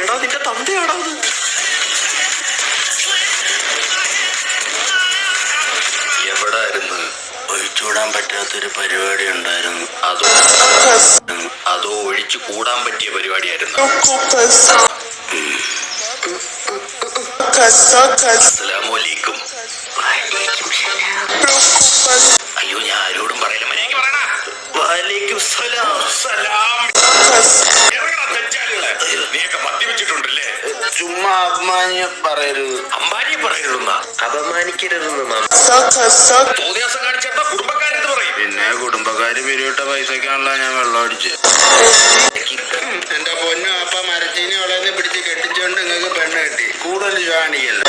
എടാ നിന്റെ തന്തയാടാ അത്. എവിടായിരുന്നു? ഒഴിച്ചുകൂടാൻ പറ്റാത്തൊരു പരിപാടി ഉണ്ടായിരുന്നു. അതോ ഒഴിച്ചു കൂടാൻ പറ്റിയ പരിപാടിയായിരുന്നു? അസ്സലാമലൈക്കും. അയ്യോ ഞാൻ ആരോടും പറയില്ല. മര്യാദയ്ക്ക് പറയണ. വലൈക്കും സലാം. നീയൊക്കെ മദ്യപിച്ചിട്ടുണ്ടല്ലേ? ചുമ്മാ അപമാനിയെ പറയരുത്. അമ്പാനിയെ പറയരുതെന്നാ? അപമാനിക്കരുതെന്ന് തോന്നിയാസം കാണിച്ചേട്ടാ കുടുംബക്കാരെന്ത് പറയും? പിന്നെ കുടുംബക്കാര് പിരിവിട്ട പൈസക്കാണല്ലോ ഞാൻ വെള്ളം അടിച്ച്. എന്റെ പൊന്നു അപ്പ മരച്ചീനി വളർന്ന് പിടിച്ച് കെട്ടിച്ചോണ്ട് നിങ്ങൾക്ക് പെണ്ണ് കിട്ടി. കൂടുതൽ കാണിക്കല്ലോ.